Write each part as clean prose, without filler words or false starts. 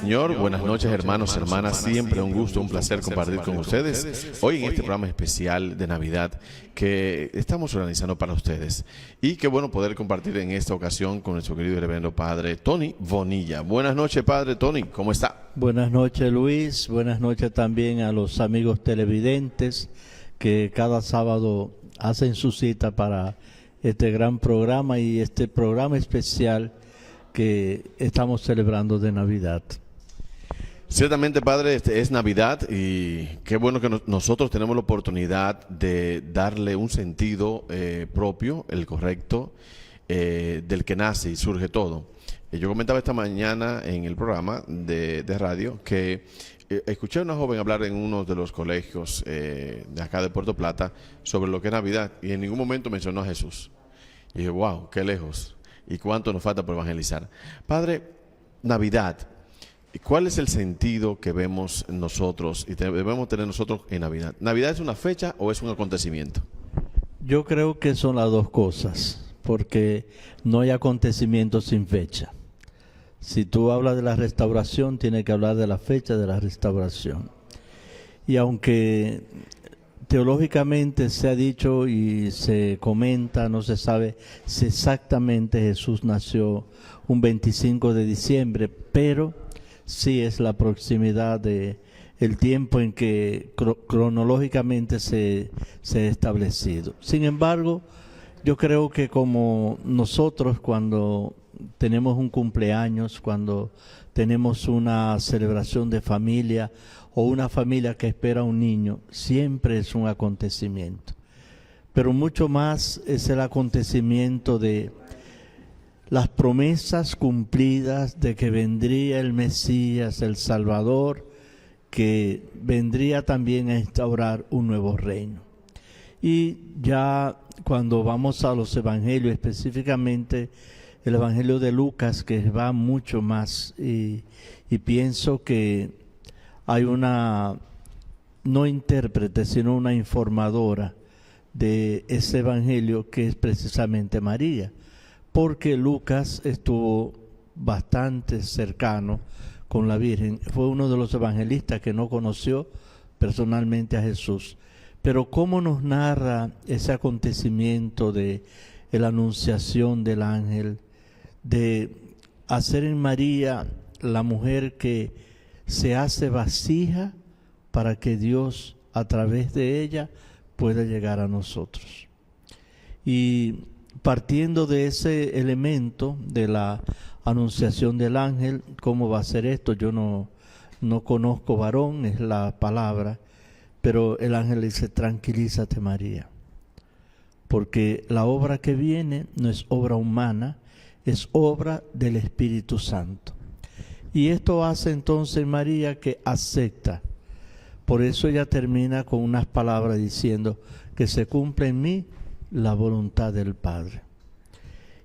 Señor. Buenas noches, hermanos, hermanas. Siempre un gusto, un placer compartir con ustedes hoy en este programa especial de Navidad que estamos organizando para ustedes. Y qué bueno poder compartir en esta ocasión con nuestro querido y reverendo Padre Tony Bonilla. Buenas noches, Padre Tony, ¿cómo está? Buenas noches, Luis. Buenas noches también a los amigos televidentes que cada sábado hacen su cita para este gran programa y este programa especial que estamos celebrando de Navidad. Ciertamente, Padre, es Navidad y qué bueno que nosotros tenemos la oportunidad de darle un sentido propio, el correcto, del que nace y surge todo. Yo comentaba esta mañana en el programa de radio que escuché a una joven hablar en uno de los colegios de acá de Puerto Plata sobre lo que es Navidad y en ningún momento mencionó a Jesús. Y dije, wow, qué lejos y cuánto nos falta por evangelizar. Padre, Navidad. ¿Cuál es el sentido que vemos nosotros y debemos tener nosotros en Navidad? ¿Navidad es una fecha o es un acontecimiento? Yo creo que son las dos cosas, porque no hay acontecimiento sin fecha. Si tú hablas de la restauración, tienes que hablar de la fecha de la restauración. Y aunque teológicamente se ha dicho y se comenta, no se sabe si exactamente Jesús nació un 25 de diciembre, pero sí es la proximidad de el tiempo en que cronológicamente se ha establecido. Sin embargo, yo creo que como nosotros cuando tenemos un cumpleaños, cuando tenemos una celebración de familia o una familia que espera a un niño, siempre es un acontecimiento. Pero mucho más es el acontecimiento de las promesas cumplidas de que vendría el Mesías, el Salvador, que vendría también a instaurar un nuevo reino. Y ya cuando vamos a los evangelios, específicamente el evangelio de Lucas, que va mucho más, y pienso que hay una, no intérprete, sino una informadora de ese evangelio que es precisamente María, porque Lucas estuvo bastante cercano con la Virgen. Fue uno de los evangelistas que no conoció personalmente a Jesús. Pero cómo nos narra ese acontecimiento de la anunciación del ángel, de hacer en María la mujer que se hace vasija para que Dios a través de ella pueda llegar a nosotros. Y partiendo de ese elemento de la anunciación del ángel, ¿cómo va a ser esto? Yo no conozco varón, es la palabra, pero el ángel dice, tranquilízate María, porque la obra que viene no es obra humana, es obra del Espíritu Santo. Y esto hace entonces María que acepta. Por eso ella termina con unas palabras diciendo que se cumple en mí la voluntad del Padre.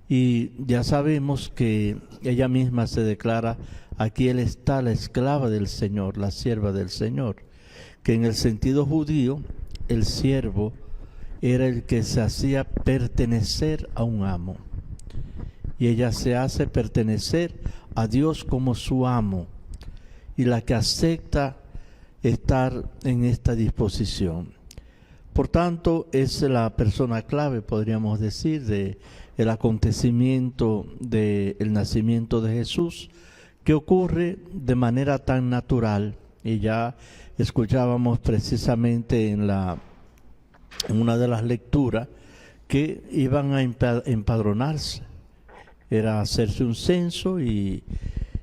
Y ya sabemos que ella misma se declara, aquí él está la esclava del Señor, la sierva del Señor, que en el sentido judío el siervo era el que se hacía pertenecer a un amo. Y ella se hace pertenecer a Dios como su amo, y la que acepta estar en esta disposición. Por tanto, es la persona clave, podríamos decir, del acontecimiento del nacimiento de Jesús, que ocurre de manera tan natural. Y ya escuchábamos precisamente en una de las lecturas que iban a empadronarse. Era hacerse un censo y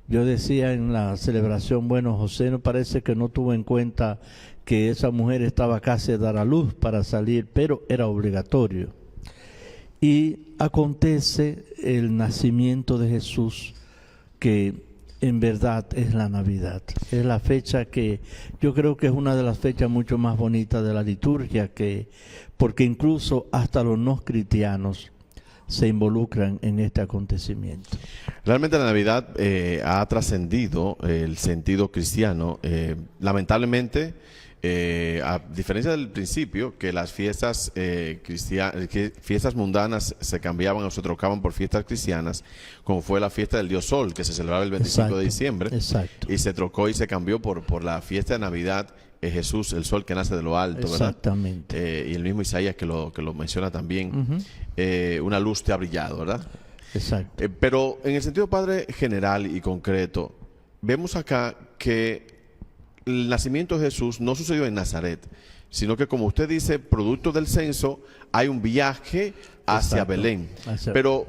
yo decía en la celebración, bueno, José no parece que no tuvo en cuenta que esa mujer estaba casi a dar a luz para salir, pero era obligatorio. Y acontece el nacimiento de Jesús, que en verdad es la Navidad. Es la fecha que yo creo que es una de las fechas mucho más bonitas de la liturgia, porque incluso hasta los no cristianos se involucran en este acontecimiento. Realmente la Navidad ha trascendido el sentido cristiano. Lamentablemente a diferencia del principio, que las fiestas fiestas mundanas se cambiaban o se trocaban por fiestas cristianas, como fue la fiesta del Dios Sol, que se celebraba el 25 de diciembre, exacto. y se trocó y se cambió por la fiesta de Navidad, Jesús, el sol que nace de lo alto, ¿verdad? Exactamente. Y el mismo Isaías que lo menciona también, una luz te ha brillado, ¿verdad? Exacto. Pero en el sentido, Padre, general y concreto, vemos acá que el nacimiento de Jesús no sucedió en Nazaret, sino que, como usted dice, producto del censo, hay un viaje hacia Exacto. Belén. Pero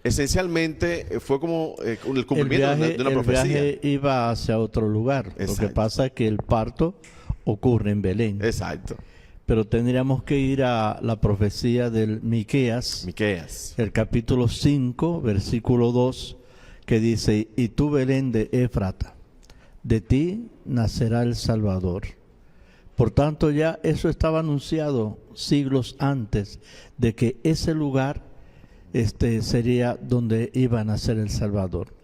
esencialmente fue como el cumplimiento de una profecía. El viaje iba hacia otro lugar. Exacto. Lo que pasa es que el parto ocurre en Belén. Exacto. Pero tendríamos que ir a la profecía del Miqueas, el capítulo 5, versículo 2, que dice: y tú, Belén de Éfrata, de ti nacerá el Salvador. Por tanto, ya eso estaba anunciado siglos antes de que ese lugar sería donde iba a nacer el Salvador.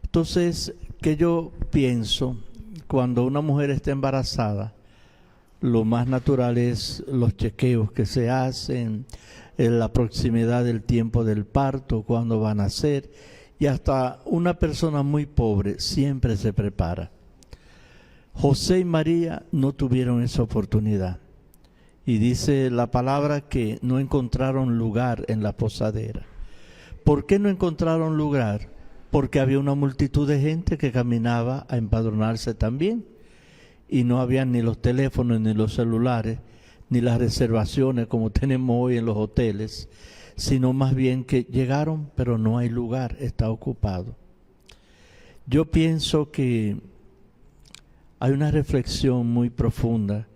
Entonces, ¿qué yo pienso? Cuando una mujer está embarazada, lo más natural es los chequeos que se hacen, en la proximidad del tiempo del parto, cuándo va a nacer, y hasta una persona muy pobre siempre se prepara. José y María no tuvieron esa oportunidad. Y dice la palabra que no encontraron lugar en la posadera. ¿Por qué no encontraron lugar? Porque había una multitud de gente que caminaba a empadronarse también. Y no había ni los teléfonos, ni los celulares, ni las reservaciones como tenemos hoy en los hoteles, sino más bien que llegaron, pero no hay lugar, está ocupado. Yo pienso que hay una reflexión muy profunda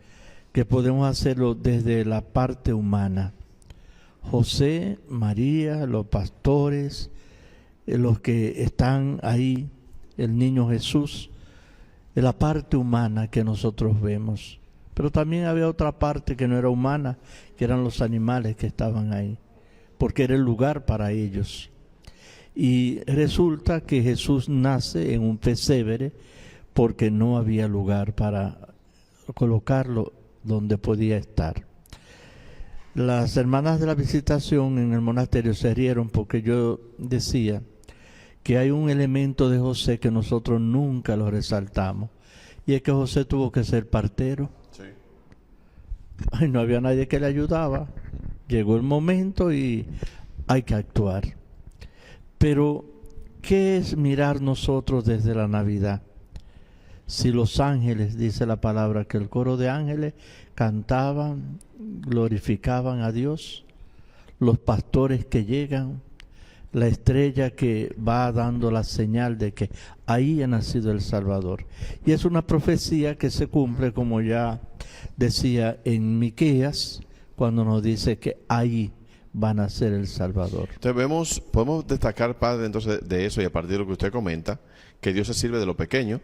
que podemos hacerlo desde la parte humana. José, María, los pastores, los que están ahí, el niño Jesús, de la parte humana que nosotros vemos. Pero también había otra parte que no era humana, que eran los animales que estaban ahí, porque era el lugar para ellos. Y resulta que Jesús nace en un pesebre porque no había lugar para colocarlo donde podía estar. Las hermanas de la Visitación en el monasterio se rieron porque yo decía que hay un elemento de José que nosotros nunca lo resaltamos, y es que José tuvo que ser partero. Sí. Ay, no había nadie que le ayudaba. Llegó el momento y hay que actuar. Pero, ¿qué es mirar nosotros desde la Navidad? Si los ángeles, dice la palabra, que el coro de ángeles cantaban, glorificaban a Dios, los pastores que llegan, la estrella que va dando la señal de que ahí ha nacido el Salvador. Y es una profecía que se cumple, como ya decía en Miqueas, cuando nos dice que ahí va a nacer el Salvador. Entonces podemos destacar, Padre, entonces de eso, y a partir de lo que usted comenta, que Dios se sirve de lo pequeño,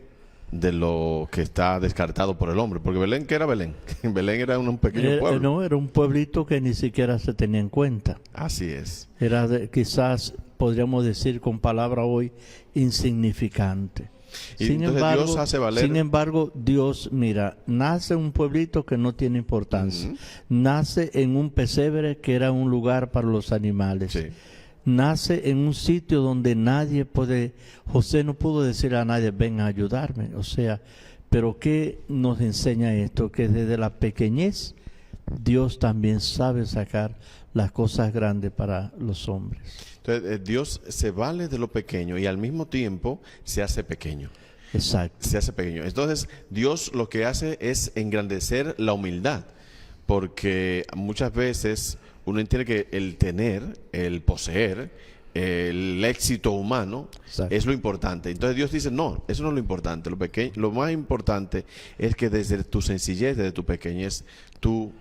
de lo que está descartado por el hombre. Porque Belén, ¿qué era Belén? Belén era un pequeño pueblo. No, era un pueblito que ni siquiera se tenía en cuenta. Así es. Era quizás, podríamos decir con palabra hoy, insignificante. Y sin embargo, Dios hace valer. Sin embargo, Dios, mira, nace un pueblito que no tiene importancia. Nace en un pesebre que era un lugar para los animales. Sí. Nace en un sitio donde nadie puede. José no pudo decir a nadie, ven a ayudarme. O sea, pero ¿qué nos enseña esto? Que desde la pequeñez Dios también sabe sacar las cosas grandes para los hombres. Entonces, Dios se vale de lo pequeño y al mismo tiempo se hace pequeño. Exacto. Se hace pequeño. Entonces, Dios lo que hace es engrandecer la humildad, porque muchas veces uno entiende que el tener, el poseer, el éxito humano, exacto, es lo importante. Entonces Dios dice, no, eso no es lo importante. Lo más importante es que desde tu sencillez, desde tu pequeñez, tú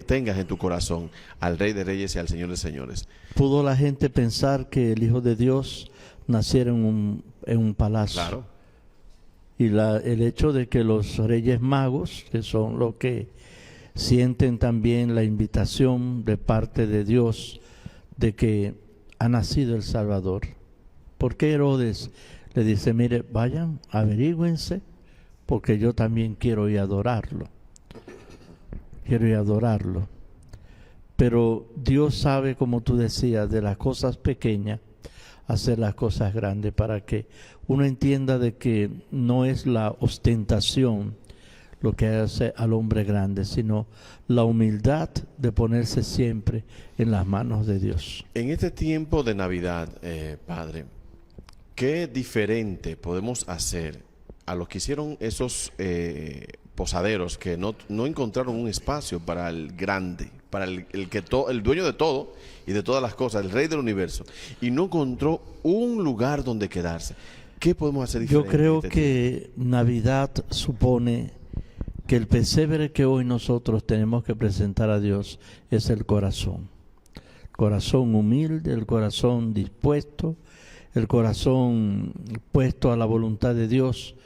tengas en tu corazón al Rey de Reyes y al Señor de Señores. ¿Pudo la gente pensar que el Hijo de Dios naciera en un palacio? Claro. Y el hecho de que los Reyes Magos, que son los que sienten también la invitación de parte de Dios de que ha nacido el Salvador. ¿Por qué Herodes le dice, mire, vayan, averígüense, porque yo también quiero ir a adorarlo? quiero ir a adorarlo. Pero Dios sabe, como tú decías, de las cosas pequeñas, hacer las cosas grandes, para que uno entienda de que no es la ostentación lo que hace al hombre grande, sino la humildad de ponerse siempre en las manos de Dios. En este tiempo de Navidad, Padre, ¿qué diferente podemos hacer a los que hicieron esos posaderos que no encontraron un espacio para el grande, para el dueño de todo y de todas las cosas, el rey del universo, y no encontró un lugar donde quedarse? ¿Qué podemos hacer diferente? Yo creo que Navidad supone que el pesebre que hoy nosotros tenemos que presentar a Dios es el corazón. El corazón humilde, el corazón dispuesto, el corazón puesto a la voluntad de Dios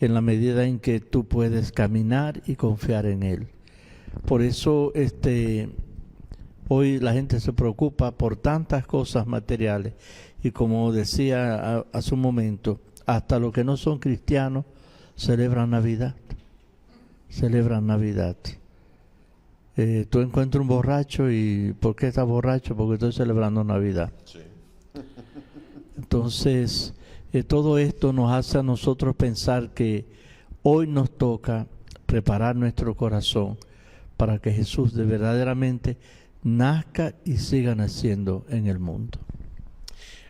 en la medida en que tú puedes caminar y confiar en Él. Por eso hoy la gente se preocupa por tantas cosas materiales y, como decía hace un momento, hasta los que no son cristianos celebran Navidad. Celebran Navidad. Tú encuentras un borracho y ¿por qué estás borracho? Porque estoy celebrando Navidad. Sí. Entonces, todo esto nos hace a nosotros pensar que hoy nos toca preparar nuestro corazón para que Jesús de verdaderamente nazca y siga naciendo en el mundo.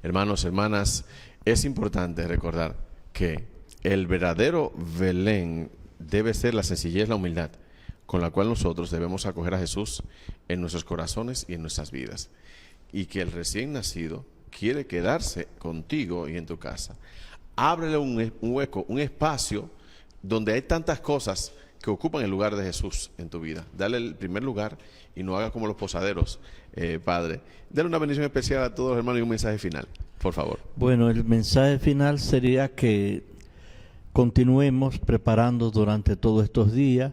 Hermanos, hermanas, es importante recordar que el verdadero Belén debe ser la sencillez, la humildad, con la cual nosotros debemos acoger a Jesús en nuestros corazones y en nuestras vidas. Y que el recién nacido quiere quedarse contigo y en tu casa. Ábrele un hueco, un espacio donde hay tantas cosas que ocupan el lugar de Jesús en tu vida. Dale el primer lugar y no hagas como los posaderos, Padre. Dale una bendición especial a todos los hermanos y un mensaje final, por favor. Bueno, el mensaje final sería que continuemos preparando durante todos estos días.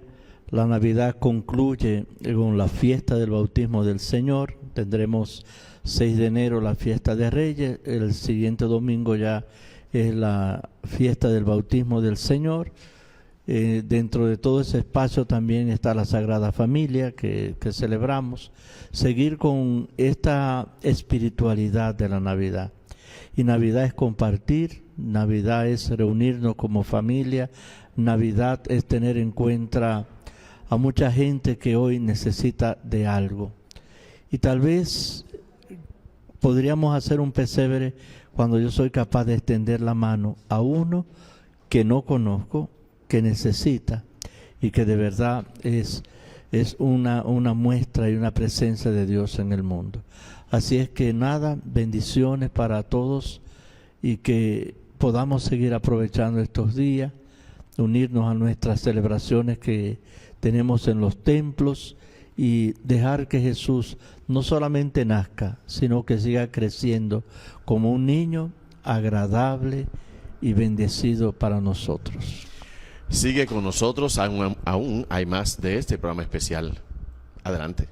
La Navidad concluye con la fiesta del bautismo del Señor. Tendremos 6 de enero la fiesta de Reyes. El siguiente domingo ya es la fiesta del bautismo del Señor. Dentro de todo ese espacio también está la Sagrada Familia que celebramos. Seguir con esta espiritualidad de la Navidad. Y Navidad es compartir, Navidad es reunirnos como familia, Navidad es tener en cuenta a mucha gente que hoy necesita de algo. Y tal vez podríamos hacer un pesebre cuando yo soy capaz de extender la mano a uno que no conozco, que necesita y que de verdad es una muestra y una presencia de Dios en el mundo. Así es que nada, bendiciones para todos y que podamos seguir aprovechando estos días, unirnos a nuestras celebraciones que tenemos en los templos y dejar que Jesús no solamente nazca, sino que siga creciendo como un niño agradable y bendecido para nosotros. Sigue con nosotros, aún hay más de este programa especial. Adelante.